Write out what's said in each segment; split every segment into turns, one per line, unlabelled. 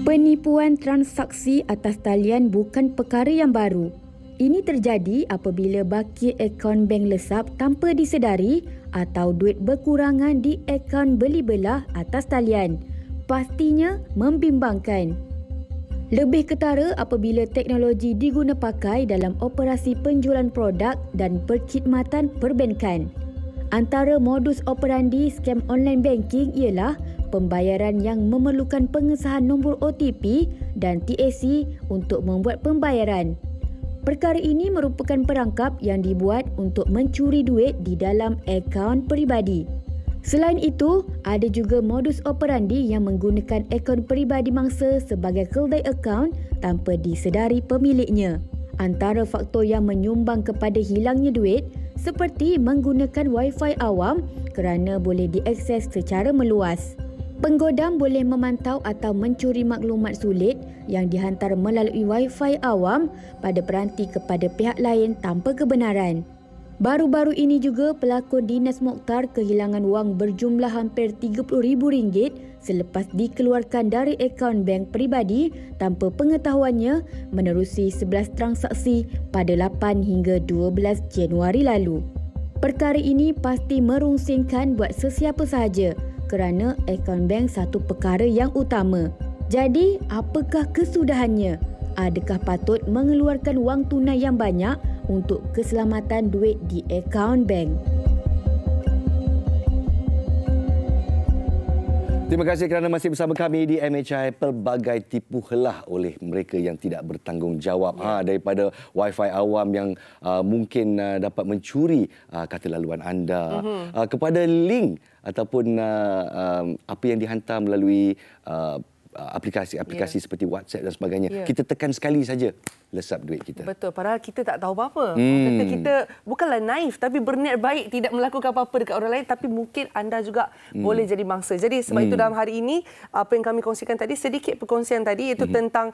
Penipuan transaksi atas talian bukan perkara yang baru. Ini terjadi apabila baki akaun bank lesap tanpa disedari atau duit berkurangan di akaun beli belah atas talian. Pastinya membimbangkan. Lebih ketara apabila teknologi diguna pakai dalam operasi penjualan produk dan perkhidmatan perbankan. Antara modus operandi skam online banking ialah pembayaran yang memerlukan pengesahan nombor OTP dan TAC untuk membuat pembayaran. Perkara ini merupakan perangkap yang dibuat untuk mencuri duit di dalam akaun peribadi. Selain itu, ada juga modus operandi yang menggunakan akaun peribadi mangsa sebagai keldai akaun tanpa disedari pemiliknya. Antara faktor yang menyumbang kepada hilangnya duit seperti menggunakan Wi-Fi awam kerana boleh diakses secara meluas. Penggodam boleh memantau atau mencuri maklumat sulit yang dihantar melalui Wi-Fi awam pada peranti kepada pihak lain tanpa kebenaran. Baru-baru ini juga pelakon Dinas Mokhtar kehilangan wang berjumlah hampir RM30,000 selepas dikeluarkan dari akaun bank peribadi tanpa pengetahuannya menerusi 11 transaksi pada 8 hingga 12 Januari lalu. Perkara ini pasti merungsingkan buat sesiapa sahaja kerana akaun bank satu perkara yang utama. Jadi, apakah kesudahannya? Adakah patut mengeluarkan wang tunai yang banyak untuk keselamatan duit di akaun bank?
Terima kasih kerana masih bersama kami di MHI. Pelbagai tipu helah oleh mereka yang tidak bertanggungjawab daripada Wi-Fi awam yang mungkin dapat mencuri kata laluan anda, kepada link ataupun apa yang dihantar melalui aplikasi seperti WhatsApp dan sebagainya. Kita tekan sekali saja, lesap duit kita.
Betul, padahal kita tak tahu apa-apa. Kata kita bukanlah naif tapi berniat baik, tidak melakukan apa-apa dekat orang lain, tapi mungkin anda juga boleh jadi mangsa. Jadi sebab itu dalam hari ini apa yang kami kongsikan tadi, sedikit perkongsian tadi iaitu tentang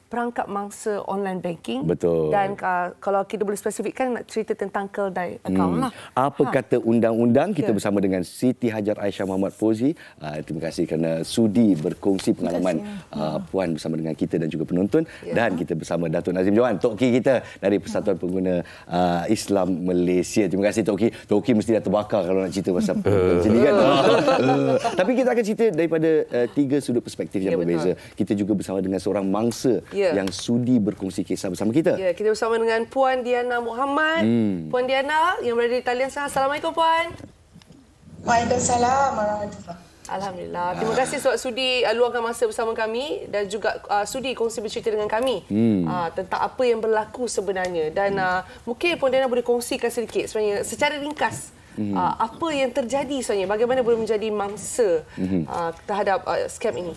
perangkap mangsa online banking.
Betul.
Dan kalau kita boleh spesifikkan, nak cerita tentang keldai akaun lah.
Apa kata undang-undang? Kita bersama dengan Siti Hajar Aisyah Muhammad Fauzi. Terima kasih kerana sudi berkongsi pengalaman Puan bersama dengan kita dan juga penonton. Dan kita bersama Datuk Nazim Johan, Tok Ki kita dari Persatuan Pengguna Islam Malaysia. Terima kasih Tok Ki. Tok Ki mesti dah terbakar kalau nak cerita pasal macam ni kan. Tapi kita akan cerita daripada tiga sudut perspektif yang berbeza. Kita juga bersama dengan seorang mangsa yang sudi berkongsi kisah bersama kita.
Ya, kita bersama dengan Puan Diana Muhammad. Puan Diana yang berada di talian sana. Assalamualaikum Puan.
Waalaikumsalam warahmatullahi.
Alhamdulillah. Terima kasih sebab sudi luangkan masa bersama kami dan juga sudi kongsi bercerita dengan kami tentang apa yang berlaku sebenarnya. Dan mungkin Puan Diana boleh kongsikan sedikit sebenarnya secara ringkas apa yang terjadi sebenarnya, bagaimana boleh menjadi mangsa terhadap skam ini.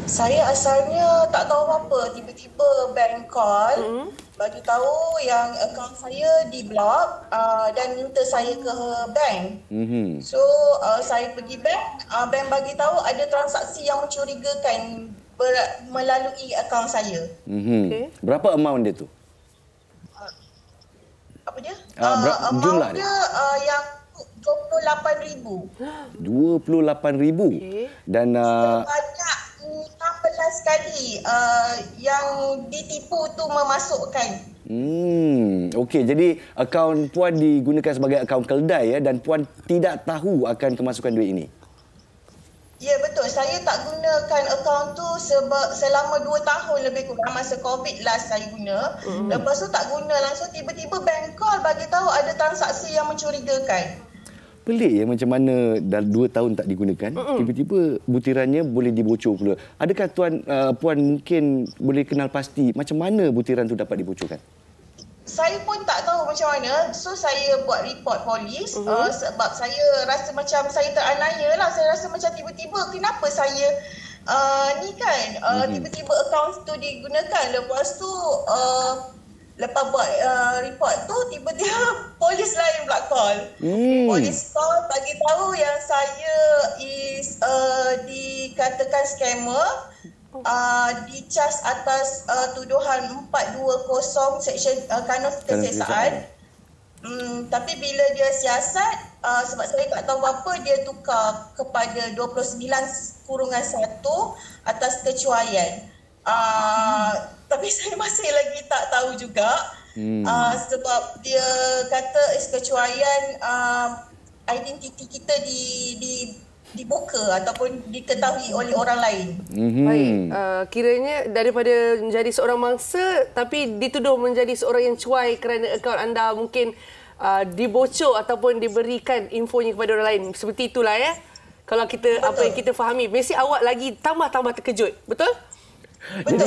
Saya asalnya tak tahu apa-apa, tiba-tiba bank call bagi tahu yang akaun saya diblok dan minta saya ke bank. So saya pergi bank, bank bagi tahu ada transaksi yang mencurigakan melalui akaun saya.
Berapa amount dia tu?
Apa dia?
Jumlah
dia yang RM28,000.
RM28,000. Dan
Sebanyak 16 kali yang ditipu tu memasukkan.
Okey, jadi akaun Puan digunakan sebagai akaun keldai dan Puan tidak tahu akan kemasukan duit ini.
Ya betul, saya tak gunakan akaun tu selama 2 tahun lebih kurang, masa COVID last saya guna. Lepas tu tak guna langsung, tiba-tiba bank call bagi tahu ada transaksi yang mencurigakan.
Pelik ya macam mana dah 2 tahun tak digunakan, tiba-tiba butirannya boleh dibocor pula. Adakah Puan mungkin boleh kenal pasti macam mana butiran tu dapat dibocorkan?
Saya pun tak tahu macam mana. So saya buat report polis sebab saya rasa macam saya teraniaya lah. Saya rasa macam tiba-tiba kenapa saya ni kan tiba-tiba akaun tu digunakan. Lepas tu lepas buat report tu, tiba-tiba polis lain pula call. Polis call bagi tahu yang saya is dikatakan scammer, dicas atas tuduhan 420 Seksyen Kanun Kesiasaan. Tapi bila dia siasat, sebab saya tak tahu apa, dia tukar kepada 29/1 atas kecuaian. Tapi saya masih lagi tak tahu juga. Sebab dia kata kecuaian identiti kita dibuka ataupun diketahui oleh orang lain.
Baik, kiranya daripada menjadi seorang mangsa tapi dituduh menjadi seorang yang cuai kerana akaun anda mungkin dibocor ataupun diberikan infonya kepada orang lain. Seperti itulah ya. Kalau kita betul. Apa yang kita fahami, mesti awak lagi tambah terkejut. Betul?
Jadi,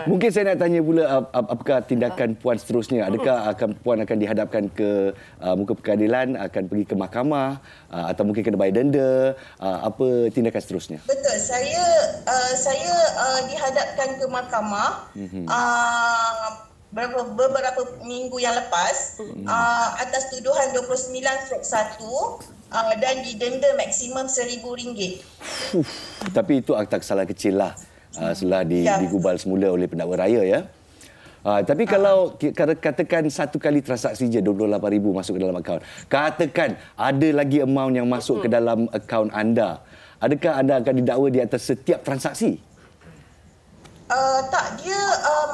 mungkin saya nak tanya pula apakah tindakan puan seterusnya? Adakah puan akan dihadapkan ke muka pengadilan, akan pergi ke mahkamah atau mungkin kena bayar denda? Apa tindakan seterusnya?
Betul. Saya dihadapkan ke mahkamah beberapa minggu yang lepas atas tuduhan 29/1 dan didenda maksimum RM1,000.
Tapi itu akta kesalahan kecil lah. Setelah digubal semula oleh pendakwa raya ya. Tapi kalau katakan satu kali transaksi je RM28,000 masuk ke dalam akaun. Katakan ada lagi amount yang masuk ke dalam akaun anda. Adakah anda akan didakwa di atas setiap transaksi?
Tak, dia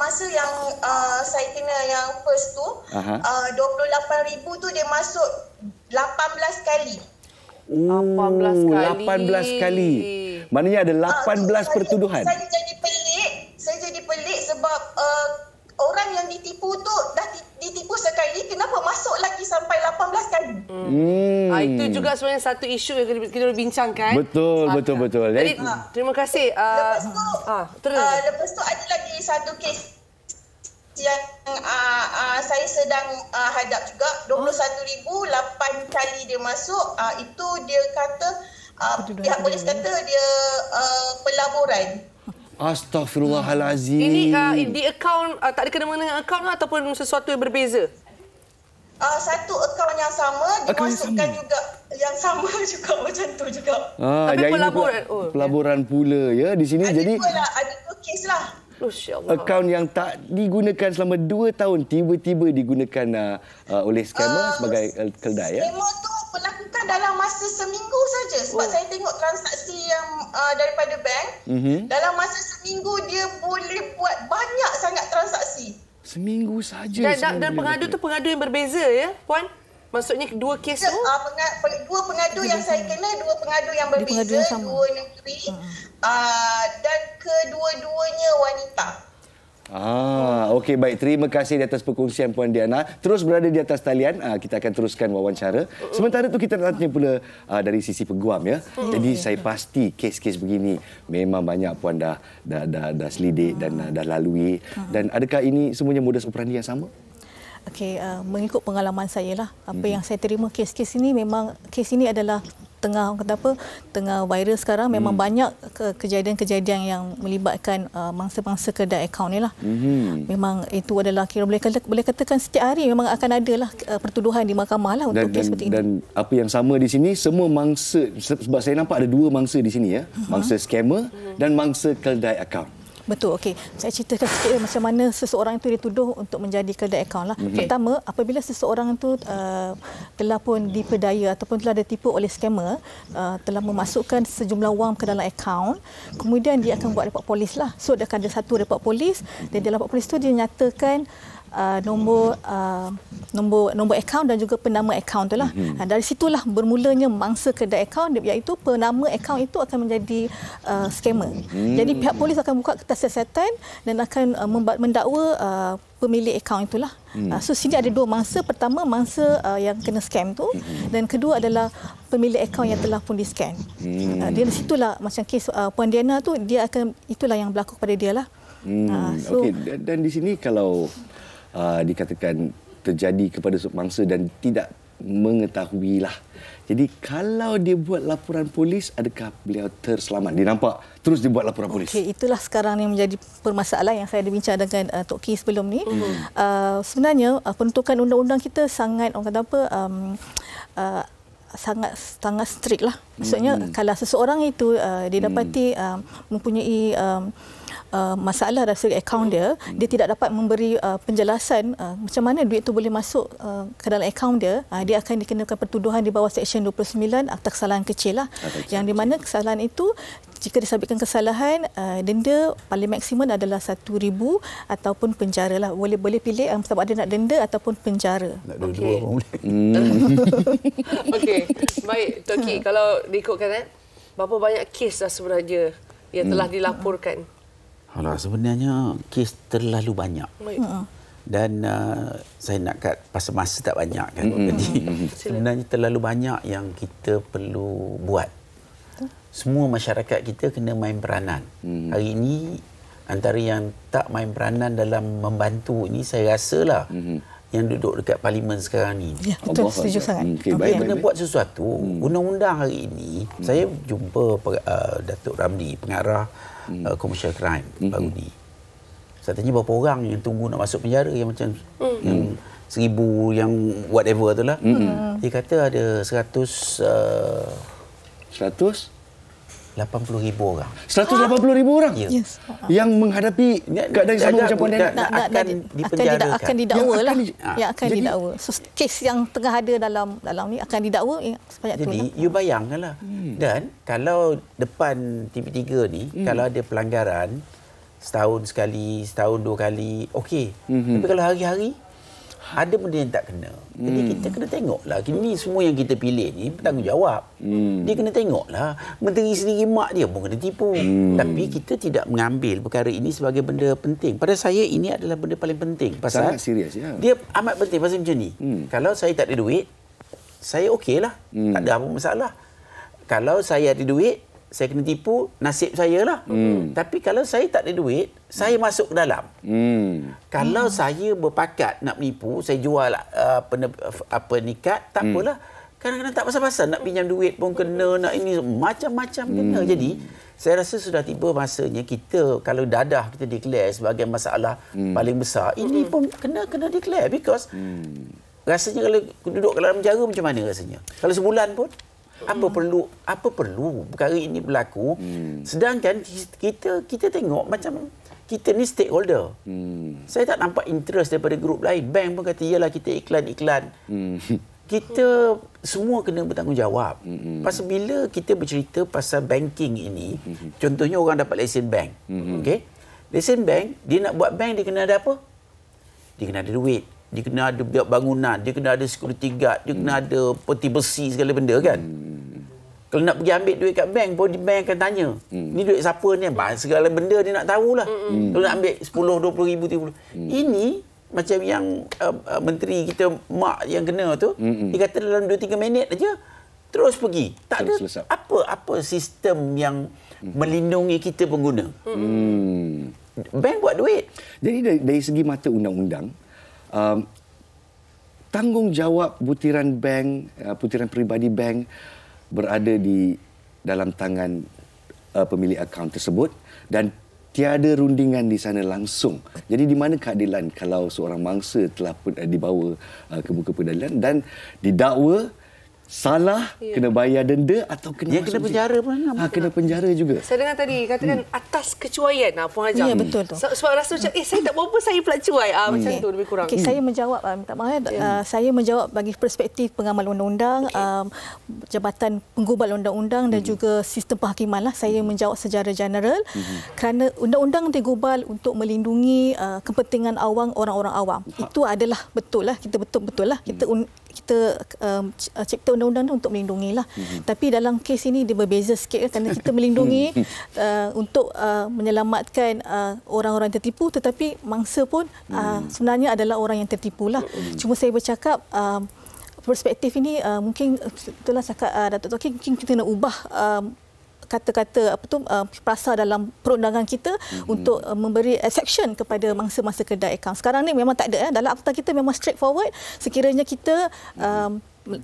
masa yang saya kena yang first tu, 28,000 tu dia masuk 18 kali.
18 kali. Maknanya ada 18 pertuduhan.
Saya jadi pelik sebab orang yang ditipu tu dah ditipu sekali, kenapa masuk lagi sampai 18 kali?
Itu juga sebenarnya satu isu yang kita bincangkan.
Betul.
Jadi terima kasih.
Lepas tu ada lagi satu kes yang saya sedang hadap juga, 21,000, 8 kali dia masuk. Itu dia kata pihak polis kata dia pelaburan.
Astaghfirullahalazim.
Ini di akaun tak ada kena-mengena dengan akaun ataupun sesuatu yang berbeza?
Satu akaun yang sama dimasukkan juga yang sama juga macam tu juga.
Tapi pelaburan
pelaburan pula ya di sini.
Ada
jadi
ada dua kes lah.
Akaun yang tak digunakan selama 2 tahun tiba-tiba digunakan oleh scammer sebagai keldai ya.
Scammer tu melakukan dalam masa seminggu saja sebab saya tengok transaksi yang daripada bank dalam masa seminggu dia boleh buat banyak sangat transaksi.
Seminggu saja.
Dan pengadu tu pengadu yang berbeza ya, puan? Maksudnya dua kes tu?
Dua pengadu yang saya kena, dua pengadu yang berbeza, dua negeri dan kedua-duanya wanita.
Okey, baik. Terima kasih di atas perkongsian Puan Diana. Terus berada di atas talian, kita akan teruskan wawancara. Sementara itu kita nak tanya pula dari sisi peguam ya. Jadi saya pasti kes-kes begini memang banyak Puan dah selidik dan dah lalui. Dan adakah ini semuanya modus operandi yang sama?
Okey, mengikut pengalaman saya lah, apa yang saya terima kes-kes ini memang kes ini adalah tengah viral sekarang, memang banyak kejadian-kejadian yang melibatkan mangsa-mangsa kedai akaun ni lah. Memang itu adalah boleh katakan setiap hari memang akan ada lah pertuduhan di mahkamah lah untuk kes seperti ini. Dan
apa yang sama di sini, semua mangsa, sebab saya nampak ada 2 mangsa di sini ya, mangsa scammer dan mangsa keldai akaun.
Betul, okey. Saya ceritakan sikit macam mana seseorang itu dituduh untuk menjadi keldai akaun lah. Pertama, apabila seseorang itu telah pun diperdaya ataupun telah ditipu oleh scammer, telah memasukkan sejumlah wang ke dalam akaun, kemudian dia akan buat report polis lah. So, dia akan ada satu report polis dan dalam report polis itu dia nyatakan nombor akaun dan juga penama akaun itulah. Dari situlah bermulanya mangsa kedai akaun, iaitu penama akaun itu akan menjadi scammer. Jadi pihak polis akan buka kertas siasatan dan akan mendakwa pemilik akaun itulah. So sini ada 2 mangsa. Pertama mangsa yang kena scam tu dan kedua adalah pemilik akaun yang telah pun di-scan. Dari situlah macam kes Puan Diana tu, dia akan itulah yang berlaku kepada dia lah.
Okey, dan di sini kalau dikatakan terjadi kepada mangsa dan tidak mengetahui lah. Jadi kalau dia buat laporan polis, adakah beliau terselamat? Dia nampak terus dia buat laporan polis.
Okey, itulah sekarang yang menjadi permasalahan yang saya ada bincang dengan Tok Ki sebelum ni. Sebenarnya peruntukan undang-undang kita sangat sangat strict lah. Maksudnya kalau seseorang itu didapati mempunyai masalah dari segi akaun dia tidak dapat memberi penjelasan macam mana duit itu boleh masuk ke dalam akaun dia, dia akan dikenakan pertuduhan di bawah Seksyen 29 Akta Kesalahan Kecil lah. Yang di mana kesalahan itu jika disabitkan kesalahan, denda paling maksimum adalah 1,000 ataupun penjara lah. Boleh pilih sama ada nak denda ataupun penjara.
Nak dua-dua pun boleh.
Okey, baik Tok Ki, kalau diikutkan berapa banyak kes dah sebenarnya yang telah dilaporkan?
Alah, sebenarnya kes terlalu banyak. Dan saya nak kat pasal masa tak banyak kan. Jadi sebenarnya terlalu banyak yang kita perlu buat. Semua masyarakat kita kena main peranan. Hari ini antara yang tak main peranan dalam membantu ini saya rasalah yang duduk dekat parlimen sekarang ni.
Ya, betul, setuju sangat.
Dia kena buat sesuatu. Undang-undang hari ini saya jumpa Datuk Ramli, pengarah commercial crime baru ni. Saya tanya berapa orang yang tunggu nak masuk penjara yang macam yang 1,000 yang whatever tu lah. Dia kata ada 180,000 orang.
180,000 orang?
Ya.
Yes.
Yang menghadapi keadaan sama macam Puan Daniel?
Akan dipenjarakan.
Akan didakwa lah. Yang akan didakwa. So, kes yang tengah ada dalam ni akan didakwa sebanyak tu lah.
Jadi, you bayangkanlah. Dan kalau depan TV3 ni, kalau ada pelanggaran, setahun sekali, setahun 2 kali, okey. Tapi kalau hari-hari, ada benda yang tak kena. Jadi kita kena tengoklah. Ini semua yang kita pilih ni bertanggungjawab. Dia kena tengoklah. Menteri sendiri mak dia pun kena tipu. Tapi kita tidak mengambil perkara ini sebagai benda penting. Pada saya ini adalah benda paling penting. Pasal
sangat serius ya.
Dia amat penting pasal macam ni. Kalau saya tak ada duit, saya okeylah. Tak ada apa masalah. Kalau saya ada duit, saya kena tipu, nasib saya lah. Tapi kalau saya tak ada duit, saya masuk ke dalam. Kalau saya berpakat nak menipu, saya jual nikat, tak apalah. Kadang-kadang tak pasal-pasal nak pinjam duit pun kena, nak ini macam-macam kena. Jadi, saya rasa sudah tiba masanya kita, kalau dadah kita declare sebagai masalah paling besar, ini pun kena declare. Because rasanya kalau duduk dalam penjara macam mana rasanya? Kalau sebulan pun, apa perlu perkara ini berlaku? Sedangkan kita tengok macam kita ni stakeholder. Saya tak nampak interest daripada grup lain. Bank pun kata iyalah kita iklan. Kita semua kena bertanggungjawab. Pasal bila kita bercerita pasal banking ini, contohnya orang dapat lesen bank. Okey. Lesen bank, dia nak buat bank dia kena ada apa? Dia kena ada duit. Dia kena ada bangunan, dia kena ada security guard, dia kena ada peti besi segala benda kan. Kalau nak pergi ambil duit kat bank pun bank akan tanya, ni duit siapa ni? Segala benda dia nak tahulah. Kalau nak ambil 10, 20 ribu, 30. Ini macam yang menteri kita mak yang kena tu, dia kata dalam 2-3 minit aja terus pergi. Tak ada apa sistem yang melindungi kita pengguna. Bank buat duit.
Jadi dari segi mata undang-undang, tanggungjawab butiran bank, butiran peribadi bank berada di dalam tangan pemilik akaun tersebut dan tiada rundingan di sana langsung. Jadi di mana keadilan kalau seorang mangsa telah dibawa ke muka pengadilan dan didakwa salah, kena bayar denda atau kena
kena penjara pun.
Kena penjara juga.
Saya dengar tadi katakan atas kecuaian Puan Hajam.
Ya, betul tu.
Sebab rasa macam saya tak buat apa, saya pula cuai. Macam tu lebih kurang.
Saya menjawab, minta maaf, saya menjawab bagi perspektif pengamal undang-undang, Jabatan Penggubal Undang-Undang dan juga sistem penghakiman lah. Saya menjawab secara general kerana undang-undang digubal untuk melindungi kepentingan awam, orang-orang awam. Itu adalah betul lah. Kita betul-betul lah. Kita cipta undang-undang untuk melindungi lah. Tapi dalam kes ini dia berbeza sikit kerana kita melindungi untuk menyelamatkan orang-orang tertipu, tetapi mangsa pun sebenarnya adalah orang yang tertipu lah. Cuma saya bercakap perspektif ini mungkin itulah cakap Datuk Tok Ki, mungkin kita nak ubah kata-kata frasa dalam perundangan kita untuk memberi exception kepada mangsa-mangsa kedai akaun. Sekarang ni memang tak ada. Dalam akta kita memang straightforward. Sekiranya kita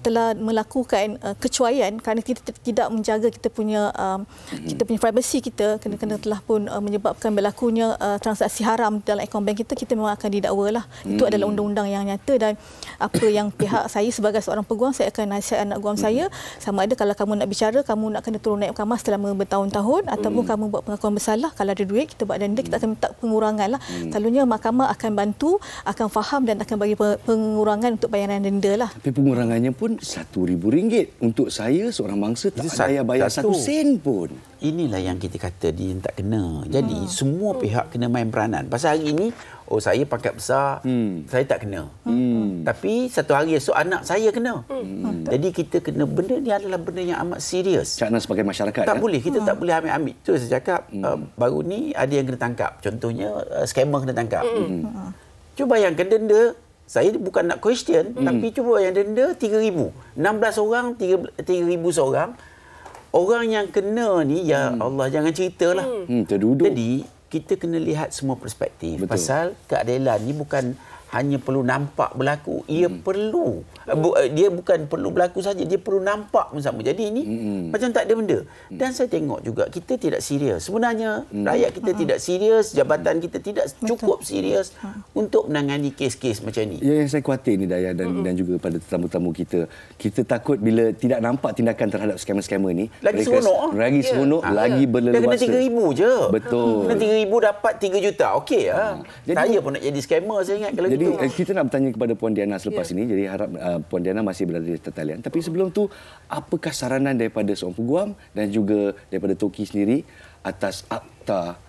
telah melakukan kecuaian kerana kita tidak menjaga kita punya privacy kita, kena telah pun menyebabkan berlakunya transaksi haram dalam akaun bank kita memang akan didakwa lah. Itu adalah undang-undang yang nyata, dan apa yang pihak saya sebagai seorang peguam, saya akan nasihat anak guam saya, sama ada kalau kamu nak bicara, kamu nak kena turun naik mahkamah selama bertahun-tahun, ataupun kamu buat pengakuan bersalah, kalau ada duit kita buat denda, kita akan minta pengurangan lah. Selalunya mahkamah akan bantu, akan faham dan akan bagi pengurangan untuk bayaran denda lah.
Tapi pengurangannya pun RM1,000. Untuk saya seorang mangsa tak saya bayar 1 sen pun.
Inilah yang kita kata dia tak kena. Jadi semua pihak kena main peranan. Pasal hari ini saya pangkat besar, saya tak kena. Tapi satu hari esok anak saya kena. Jadi kita kena, benda ni adalah benda yang amat serius.
Cakna sebagai masyarakat.
Tak boleh, kita tak boleh ambil-ambil. Tu saya cakap baru ni ada yang kena tangkap. Contohnya scammer kena tangkap. Cuba bayangkan denda. Saya bukan nak question, tapi cuba yang denda 3,000. 16 orang, 3,000 seorang. Orang yang kena ni, ya Allah, jangan ceritalah.
Terduduk.
Jadi, kita kena lihat semua perspektif.
Betul.
Pasal keadilan ni bukan hanya perlu nampak berlaku. Ia perlu. Dia bukan perlu berlaku saja, dia perlu nampak pun sama. Jadi ini macam tak ada benda. Dan saya tengok juga kita tidak serius. Sebenarnya rakyat kita tidak serius, jabatan kita tidak cukup serius untuk menangani kes-kes macam ni.
Yang saya khawatir ni Dayah dan juga pada tetamu-tamu kita, kita takut bila tidak nampak tindakan terhadap scammer-scammer ni,
Lagi seronok.
Lagi seronok, lagi berleluasa.
Dia kena 3,000 je.
Betul.
Kena 3,000 dapat 3 juta. Okey lah. Saya pun nak jadi scammer, saya ingat kalau
jadi kita nak bertanya kepada Puan Diana selepas ini. Jadi harap Puan Diana masih berada di talian. Tapi sebelum tu, apakah saranan daripada seorang peguam dan juga daripada Toki sendiri atas akta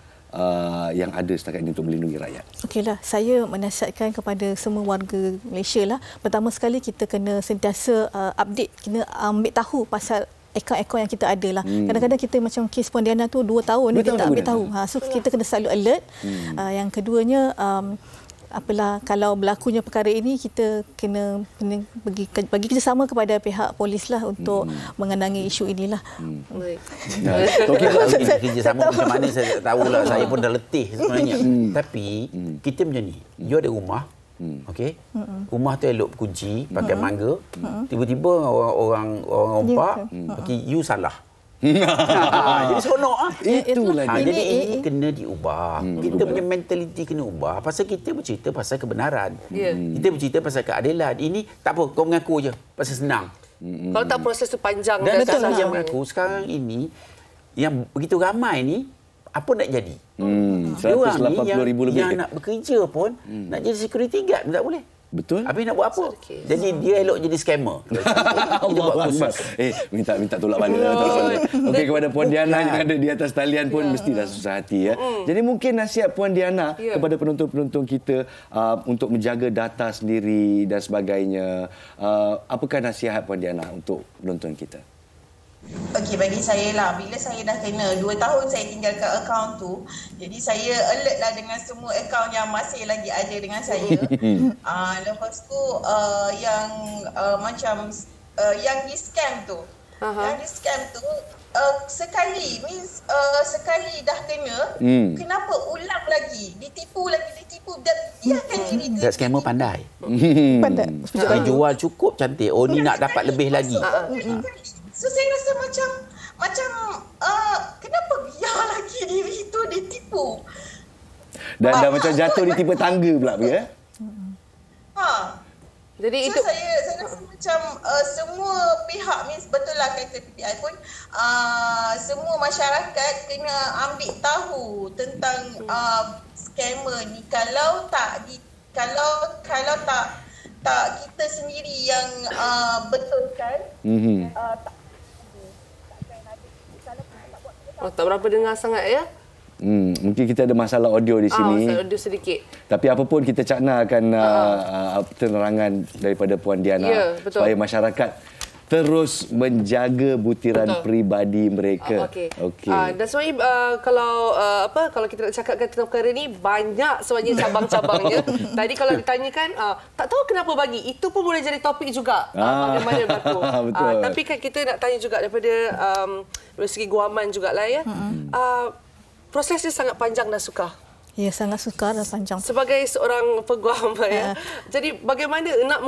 yang ada setakat ini untuk melindungi rakyat?
Okeylah, saya menasihatkan kepada semua warga Malaysia lah. Pertama sekali kita kena sentiasa update, kena ambil tahu pasal akaun-akaun yang kita ada lah. Kadang-kadang kita macam kes Puan Diana tu 2 tahun dia tak ambil tahu. So kita kena selalu alert. Yang keduanya, kalau berlakunya perkara ini, kita kena bagi kerjasama kepada pihak polis lah untuk mengenangi isu inilah.
Kerjasama macam mana saya tak tahulah. Saya pun dah letih sebenarnya. Tapi kita macam ni. You ada rumah. Okey. Rumah tu elok kunci pakai mangga. Tiba-tiba orang rompak, you salah. Jadi seronok
itulah dia.
Jadi ini kena diubah. Kita punya mentaliti kena ubah. Pasal kita bercerita pasal kebenaran. Kita bercerita pasal keadilan. Ini tak apa, kau mengaku je. Pasal senang.
Kalau tak proses tu panjang.
Dan betul yang mengaku sekarang ini, yang begitu ramai ni, apa nak jadi?
180,000 lebih.
Yang nak bekerja pun, nak jadi security guard pun tak boleh.
Betul.
Habis nak buat apa? Jadi dia elok jadi scammer.
Allahuakbar. Minta tolak bala. Okey, kepada Puan Diana yang ada di atas talian pun mestilah susah hati ya. Jadi mungkin nasihat Puan Diana kepada penonton-penonton kita untuk menjaga data sendiri dan sebagainya. Apakah nasihat Puan Diana untuk penonton kita?
Okey, bagi saya lah, bila saya dah kena 2 tahun saya tinggalkan akaun tu, jadi saya alert lah dengan semua akaun yang masih lagi ada dengan saya. Lepas tu yang macam yang di scam tu, sekali sekali dah kena, kenapa ulang lagi, ditipu dan dia akan jadi
scammer pandai.
Pandai.
Dia jual cukup cantik. Oh, ni nak dapat lebih lagi.
So saya rasa macam kenapa biar lagi diri tu ditipu.
Dan dah macam jatuh di tipe tangga pula ya.
Jadi so, itu saya rasa macam semua pihak, betul lah kata PPI pun, semua masyarakat kena ambil tahu tentang scammer ni. Kalau tak kita sendiri yang betulkan,
tak berapa dengar sangat ya.
Mungkin kita ada masalah audio di sini.
Masalah audio sedikit.
Tapi apapun kita caknakan penerangan daripada Puan Diana supaya masyarakat terus menjaga butiran pribadi mereka.
Okey. Dan sebenarnya kalau kita nak cakapkan tentang perkara ni, banyak sebenarnya cabang-cabangnya. Tadi kalau ditanyakan tak tahu kenapa bagi, itu pun boleh jadi topik juga. Bagaimana berlaku. Tapi kan kita nak tanya juga daripada dari segi guaman jugalah ya. Prosesnya sangat panjang dan sukar.
Ya, sangat sukar dan panjang.
Sebagai seorang peguam, ya. Jadi bagaimana nak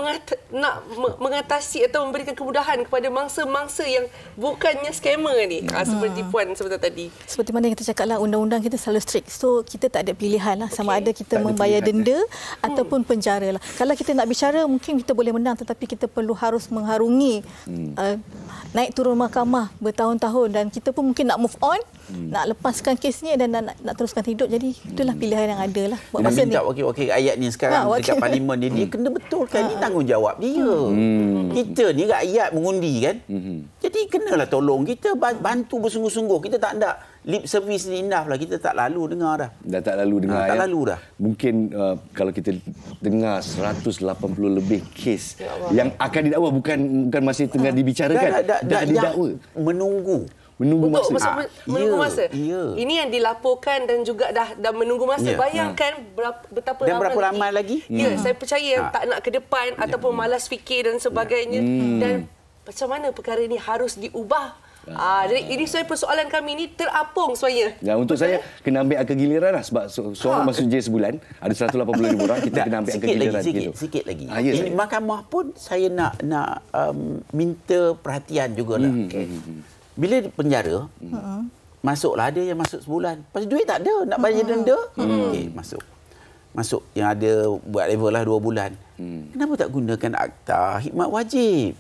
mengatasi atau memberikan kemudahan kepada mangsa-mangsa yang bukannya skamer ni? Seperti Puan sebentar tadi.
Seperti mana yang kita cakap lah, undang-undang kita selalu strict. So kita tak ada pilihan lah. Sama ada kita membayar denda ataupun penjara lah. Kalau kita nak bicara, mungkin kita boleh menang, tetapi kita perlu harus mengharungi naik turun mahkamah bertahun-tahun, dan kita pun mungkin nak move on, nak lepaskan kes ni dan nak teruskan hidup. Jadi itulah pilihan yang ada lah buat masa ni.
Minta wakil-wakil rakyat ni sekarang dekat parlimen dia kena betulkan ni tanggungjawab dia. Kita ni rakyat mengundi kan. Jadi kenalah tolong kita bantu bersungguh-sungguh. Kita tak nak lip service ni enough lah. Kita tak lalu dengar dah.
Dah tak lalu dengar
tak lalu dah.
Mungkin kalau kita dengar 180 lebih kes yang akan didakwa, bukan masih tengah dibicarakan, dah didakwa.
Menunggu
masa.
Menunggu masa.
Ya.
Ini yang dilaporkan dan juga dah menunggu masa. Bayangkan betapa
berapa ramai lagi.
Ya, saya percaya yang tak nak ke depan ataupun malas fikir dan sebagainya. Dan macam mana perkara ini harus diubah? Jadi ini persoalan kami ni terapung sebenarnya.
Ya, untuk saya kena ambil angka giliran lah, sebab seorang masuk J sebulan ada 180,000 orang, kita kena ambil angka giliran.
Sikit lagi. Ini mahkamah pun saya nak minta perhatian jugalah. Bila penjara, masuklah, ada yang masuk sebulan. Pasal duit tak ada, nak bayar denda. Okey, masuk yang ada buat level lah 2 bulan. Kenapa tak gunakan akta khidmat wajib?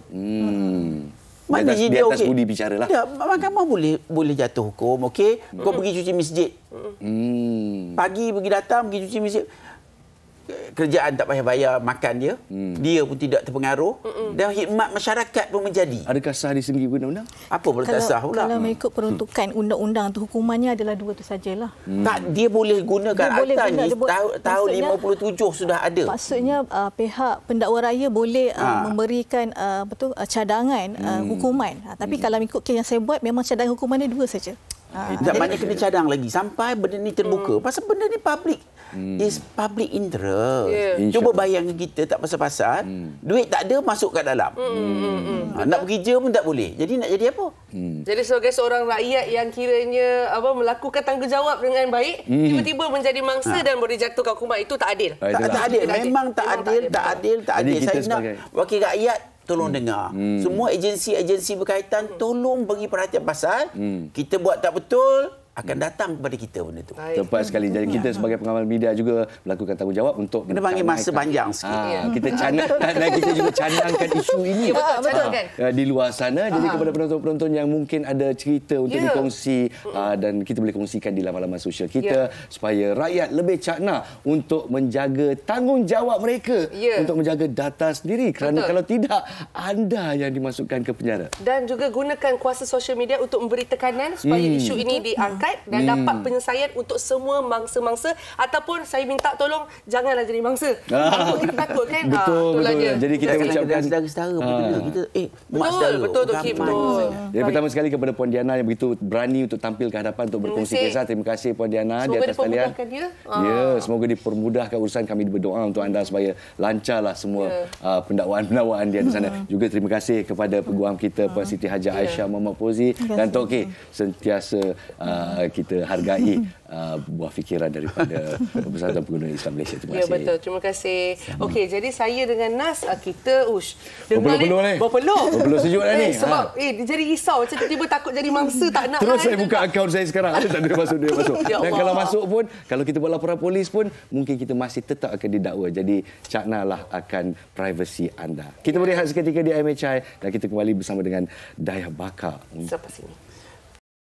Maknanya di atas budi bicara lah.
Ya, mahkamah boleh jatuh hukum. Okey, kau pergi cuci masjid. Pagi pergi datang, pergi cuci masjid. Kerjaan tak payah bayar makan dia. Dia pun tidak terpengaruh. Dan khidmat masyarakat pun menjadi.
Adakah sah di segi undang-undang?
Apa pula tak sah pula?
Kalau mengikut peruntukan undang-undang tu, hukumannya adalah 2 tu sajalah.
Tak, dia boleh gunakan akta ni tahun 57 sudah ada.
Maksudnya pihak pendakwa raya boleh memberikan cadangan hukuman. Tapi kalau mengikut kes yang saya buat, memang cadangan hukumannya 2 saja.
Tak banyak kena cadang lagi sampai benda ni terbuka. Pasal benda ni public. Is public interest. Cuba bayangkan kita tak pasal-pasal, duit tak ada, masuk kat dalam. Nak bekerja pun tak boleh. Jadi nak jadi apa?
Jadi sebagai seorang rakyat yang kiranya melakukan tanggungjawab dengan baik, tiba-tiba menjadi mangsa dan boleh jatuhkan hukuman, itu tak adil.
Tak adil. Memang tak adil. Saya nak wakil rakyat tolong dengar. Semua agensi-agensi berkaitan tolong bagi perhatian pasal kita buat tak betul, akan datang kepada kita benda tu.
Tepat sekali. Jadi kita sebagai pengamal media juga melakukan tanggungjawab untuk
kena bagi masa panjang sikit.
Kita dan kita juga canangkan isu ini di luar sana. Jadi kepada penonton-penonton yang mungkin ada cerita untuk dikongsi, dan kita boleh kongsikan di laman-laman sosial kita supaya rakyat lebih cakna untuk menjaga tanggungjawab mereka untuk menjaga data sendiri, kerana kalau tidak anda yang dimasukkan ke penjara.
Dan juga gunakan kuasa sosial media untuk memberi tekanan supaya isu ini diangkat dan dapat penyelesaian untuk semua mangsa-mangsa, ataupun saya minta tolong janganlah jadi mangsa. Kita takut kan?
Betul. Jadi kita ucapkan
saudara-saudara kita mak saudara.
Betul.
Jadi pertama sekali kepada Puan Diana yang begitu berani untuk tampil ke hadapan untuk berkongsi kisah. Terima kasih Puan Diana di atas talian. Semoga dipermudahkan urusan. Kami berdoa untuk anda supaya lancarlah semua pendakwaan-pendakwaan di sana. Juga terima kasih kepada peguam kita Puan Siti Hajar Aisyah Muhammad Fauzi dan Tok K. Sentiasa kita hargai buah fikiran daripada Persatuan Pengguna Islam Malaysia. Terima kasih.
Ya, betul. Terima kasih. Okey, jadi saya dengan Nas, kita
berpeluh sejuk dah ni.
Sebab dia jadi risau. Macam tiba-tiba takut jadi mangsa, tak nak.
Terus saya buka akaun saya sekarang. Tak ada masuk. Dan kalau masuk pun, kalau kita buat laporan polis pun, mungkin kita masih tetap akan didakwa. Jadi, caknalah akan privasi anda. Kita berehat seketika di MHI dan kita kembali bersama dengan Dayah Bakar.
Selepas ini.